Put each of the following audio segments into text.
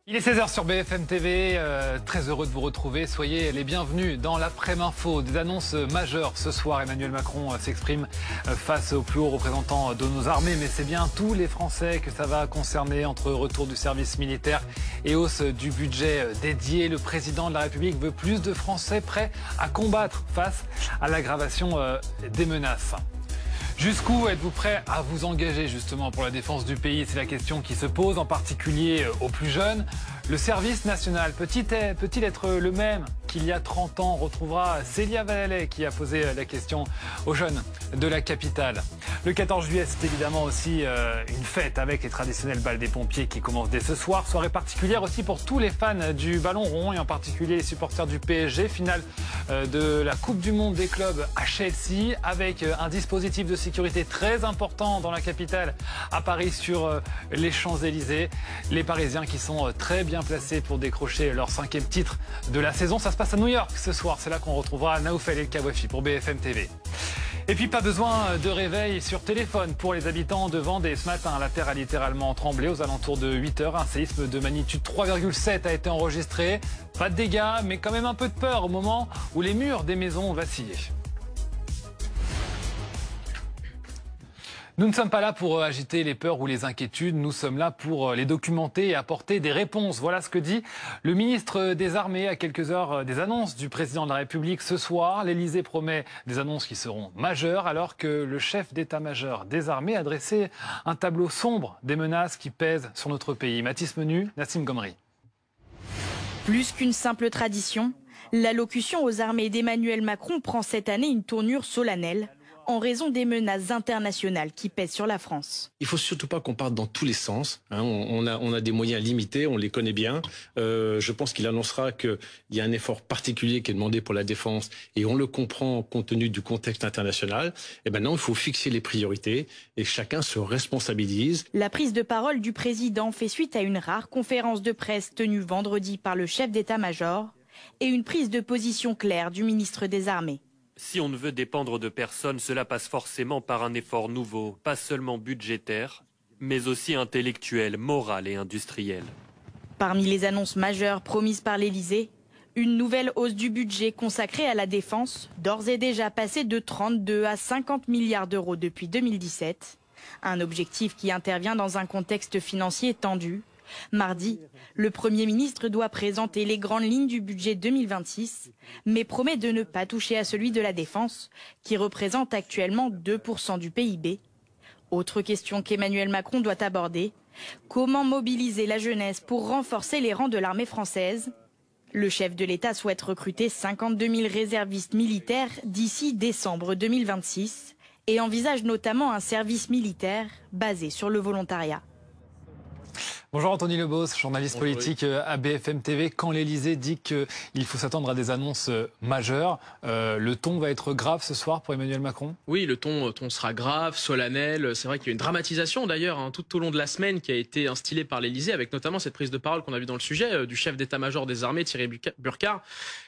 Il est 16h sur BFM TV, très heureux de vous retrouver. Soyez les bienvenus dans l'après-info. Des annonces majeures ce soir. Emmanuel Macron s'exprime face aux plus hauts représentants de nos armées. Mais c'est bien tous les Français que ça va concerner entre retour du service militaire et hausse du budget dédié. Le président de la République veut plus de Français prêts à combattre face à l'aggravation des menaces. Jusqu'où êtes-vous prêt à vous engager justement pour la défense du pays? C'est la question qui se pose, en particulier aux plus jeunes. Le service national peut-il être le même qu'il y a 30 ans? On retrouvera Célia Valallet qui a posé la question aux jeunes de la capitale. Le 14 juillet, c'est évidemment aussi une fête avec les traditionnels bals des pompiers qui commencent dès ce soir. Soirée particulière aussi pour tous les fans du ballon rond et en particulier les supporters du PSG. Finale de la Coupe du Monde des clubs à Chelsea avec un dispositif de sécurité très important dans la capitale à Paris sur les Champs-Élysées. Les Parisiens qui sont très bien placés pour décrocher leur 5e titre de la saison. Ça se passe à New York ce soir. C'est là qu'on retrouvera Naoufel El Kawafi pour BFM TV. Et puis pas besoin de réveil sur téléphone pour les habitants de Vendée. Ce matin, la terre a littéralement tremblé aux alentours de 8 h. Un séisme de magnitude 3,7 a été enregistré. Pas de dégâts, mais quand même un peu de peur au moment où les murs des maisons ont vacillé. Nous ne sommes pas là pour agiter les peurs ou les inquiétudes, nous sommes là pour les documenter et apporter des réponses. Voilà ce que dit le ministre des Armées à quelques heures des annonces du président de la République ce soir. L'Élysée promet des annonces qui seront majeures alors que le chef d'état-major des armées a dressé un tableau sombre des menaces qui pèsent sur notre pays. Mathis Menu, Nassim Gomri. Plus qu'une simple tradition, l'allocution aux armées d'Emmanuel Macron prend cette année une tournure solennelle en raison des menaces internationales qui pèsent sur la France. Il ne faut surtout pas qu'on parte dans tous les sens. On a des moyens limités, on les connaît bien. Je pense qu'il annoncera qu'il y a un effort particulier qui est demandé pour la défense et on le comprend compte tenu du contexte international. Et maintenant, il faut fixer les priorités et chacun se responsabilise. La prise de parole du président fait suite à une rare conférence de presse tenue vendredi par le chef d'état-major et une prise de position claire du ministre des Armées. Si on ne veut dépendre de personne, cela passe forcément par un effort nouveau, pas seulement budgétaire, mais aussi intellectuel, moral et industriel. Parmi les annonces majeures promises par l'Élysée, une nouvelle hausse du budget consacrée à la défense, d'ores et déjà passée de 32 à 50 milliards d'euros depuis 2017. Un objectif qui intervient dans un contexte financier tendu. Mardi, le Premier ministre doit présenter les grandes lignes du budget 2026, mais promet de ne pas toucher à celui de la défense, qui représente actuellement 2% du PIB. Autre question qu'Emmanuel Macron doit aborder, comment mobiliser la jeunesse pour renforcer les rangs de l'armée française? Le chef de l'État souhaite recruter 52 000 réservistes militaires d'ici décembre 2026 et envisage notamment un service militaire basé sur le volontariat. Bonjour Anthony Lebos, journaliste politique à BFM TV. Quand l'Élysée dit qu'il faut s'attendre à des annonces majeures, le ton va être grave ce soir pour Emmanuel Macron? Oui, le ton sera grave, solennel. C'est vrai qu'il y a une dramatisation d'ailleurs tout au long de la semaine qui a été instillée par l'Élysée avec notamment cette prise de parole qu'on a vue dans le sujet du chef d'état-major des armées, Thierry Burkhardt.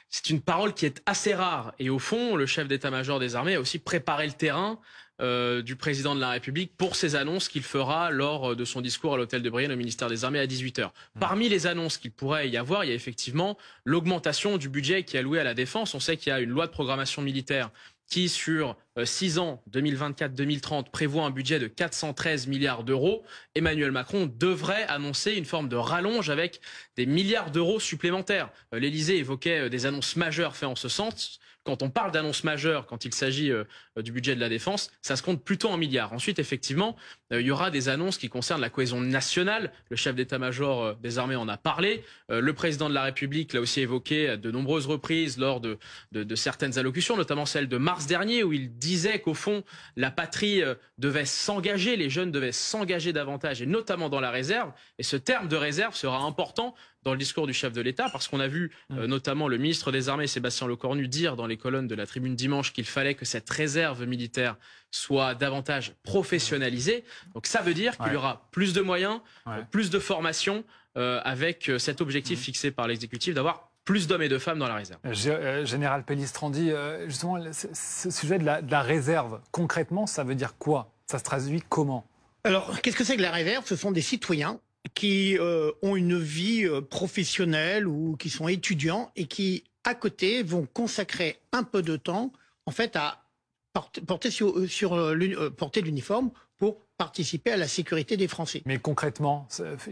C'est une parole qui est assez rare et au fond, le chef d'état-major des armées a aussi préparé le terrain du président de la République pour ces annonces qu'il fera lors de son discours à l'hôtel de Brienne au ministère des Armées à 18 h. Parmi les annonces qu'il pourrait y avoir, il y a effectivement l'augmentation du budget qui est alloué à la défense. On sait qu'il y a une loi de programmation militaire qui, sur 6 ans, 2024-2030, prévoit un budget de 413 milliards d'euros. Emmanuel Macron devrait annoncer une forme de rallonge avec des milliards d'euros supplémentaires. L'Élysée évoquait des annonces majeures faites en ce sens. Quand on parle d'annonces majeures, quand il s'agit du budget de la défense, ça se compte plutôt en milliards. Ensuite, effectivement, il y aura des annonces qui concernent la cohésion nationale. Le chef d'état-major des armées en a parlé. Le président de la République l'a aussi évoqué à de nombreuses reprises lors de certaines allocutions, notamment celle de mars dernier, où il disait qu'au fond, la patrie devait s'engager, les jeunes devaient s'engager davantage, et notamment dans la réserve. Et ce terme de réserve sera important dans le discours du chef de l'État, parce qu'on a vu notamment le ministre des Armées, Sébastien Lecornu, dire dans les colonnes de la Tribune dimanche qu'il fallait que cette réserve militaire soit davantage professionnalisée. Donc ça veut dire qu'il y aura plus de moyens, plus de formation, avec cet objectif fixé par l'exécutif d'avoir plus d'hommes et de femmes dans la réserve. Général Pellistrandi, justement, ce sujet de la réserve, concrètement, ça veut dire quoi? Ça se traduit comment? Alors, qu'est-ce que c'est que la réserve? Ce sont des citoyens qui ont une vie professionnelle ou qui sont étudiants et qui, à côté, vont consacrer un peu de temps, en fait, à porter l'uniforme pour participer à la sécurité des Français. Mais concrètement,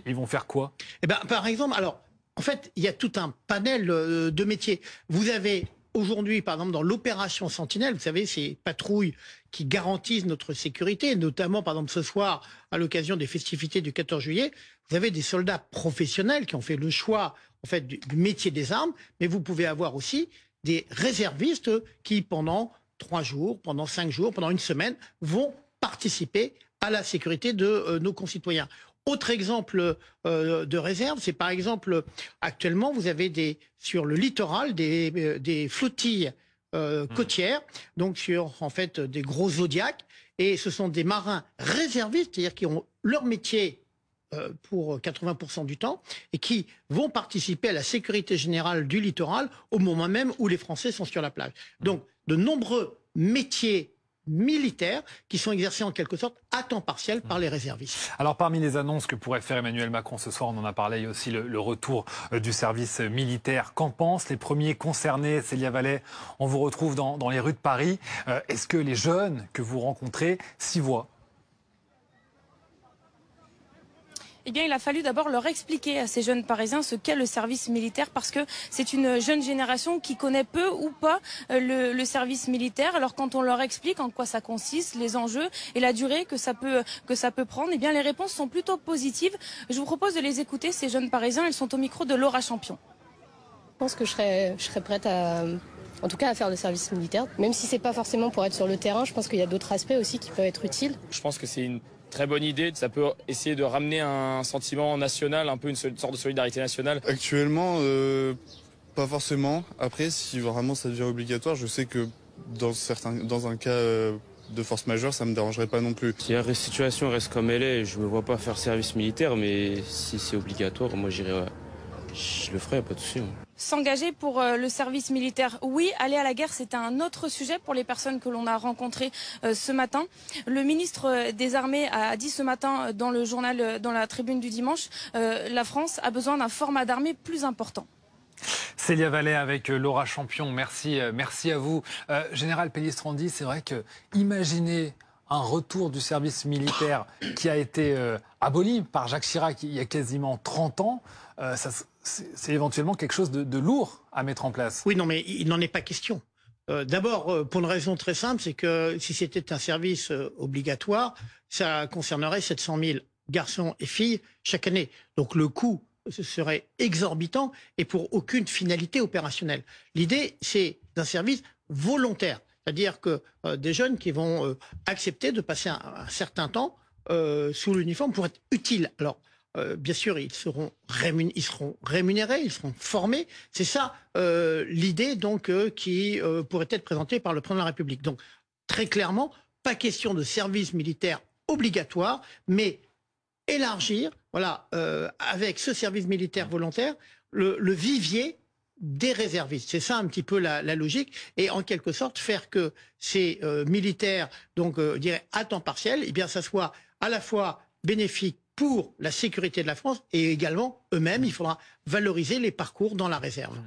ils vont faire quoi? Eh ben, par exemple, alors, en fait, il y a tout un panel de métiers. Vous avez aujourd'hui, par exemple, dans l'opération Sentinelle, vous savez, ces patrouilles qui garantissent notre sécurité, notamment, par exemple, ce soir, à l'occasion des festivités du 14 juillet, vous avez des soldats professionnels qui ont fait le choix, en fait, du métier des armes, mais vous pouvez avoir aussi des réservistes qui, pendant 3 jours, pendant 5 jours, pendant une semaine, vont participer à la sécurité de nos concitoyens. Autre exemple de réserve, c'est par exemple, actuellement, vous avez sur le littoral des flottilles côtières, donc sur en fait des gros zodiacs, et ce sont des marins réservistes, c'est-à-dire qui ont leur métier pour 80% du temps, et qui vont participer à la sécurité générale du littoral au moment même où les Français sont sur la plage. Donc, de nombreux métiers militaires qui sont exercés en quelque sorte à temps partiel par les réservistes. Alors parmi les annonces que pourrait faire Emmanuel Macron ce soir, on en a parlé, il y a aussi le retour du service militaire. Qu'en pensent les premiers concernés? Célia Vallet, on vous retrouve dans les rues de Paris. Est-ce que les jeunes que vous rencontrez s'y voient? Eh bien, il a fallu d'abord leur expliquer à ces jeunes Parisiens ce qu'est le service militaire, parce que c'est une jeune génération qui connaît peu ou pas le service militaire. Alors quand on leur explique en quoi ça consiste, les enjeux et la durée que ça peut prendre, eh bien les réponses sont plutôt positives. Je vous propose de les écouter, ces jeunes Parisiens. Ils sont au micro de Laura Champion. Je pense que je serais prête en tout cas à faire le service militaire. Même si c'est pas forcément pour être sur le terrain, je pense qu'il y a d'autres aspects aussi qui peuvent être utiles. Je pense que c'est une très bonne idée. Ça peut essayer de ramener un sentiment national, un peu une sorte de solidarité nationale. Actuellement, pas forcément. Après, si vraiment ça devient obligatoire, je sais que dans un cas de force majeure, ça me dérangerait pas non plus. Si la situation reste comme elle est, je me vois pas faire service militaire, mais si c'est obligatoire, moi j'irai, je le ferai, pas de souci. S'engager pour le service militaire, oui. Aller à la guerre, c'est un autre sujet pour les personnes que l'on a rencontrées ce matin. Le ministre des Armées a dit ce matin dans le journal, dans la tribune du dimanche, la France a besoin d'un format d'armée plus important. Célia Vallet avec Laura Champion, merci à vous. Général Pellistrandi, c'est vrai que imaginez un retour du service militaire qui a été aboli par Jacques Chirac il y a quasiment 30 ans, c'est éventuellement quelque chose de lourd à mettre en place. Oui, non, mais il n'en est pas question. D'abord, pour une raison très simple, c'est que si c'était un service obligatoire, ça concernerait 700 000 garçons et filles chaque année. Donc le coût serait exorbitant et pour aucune finalité opérationnelle. L'idée, c'est d'un service volontaire. C'est-à-dire que des jeunes qui vont accepter de passer un certain temps sous l'uniforme pour être utiles. Alors, bien sûr, ils seront rémunérés, ils seront formés. C'est ça l'idée donc qui pourrait être présentée par le président de la République. Donc, très clairement, pas question de service militaire obligatoire, mais élargir, voilà, avec ce service militaire volontaire, le vivier des réservistes. C'est ça un petit peu la logique, et en quelque sorte faire que ces militaires, donc je dirais à temps partiel, eh bien ça soit à la fois bénéfique pour la sécurité de la France et également eux-mêmes, il faudra valoriser les parcours dans la réserve.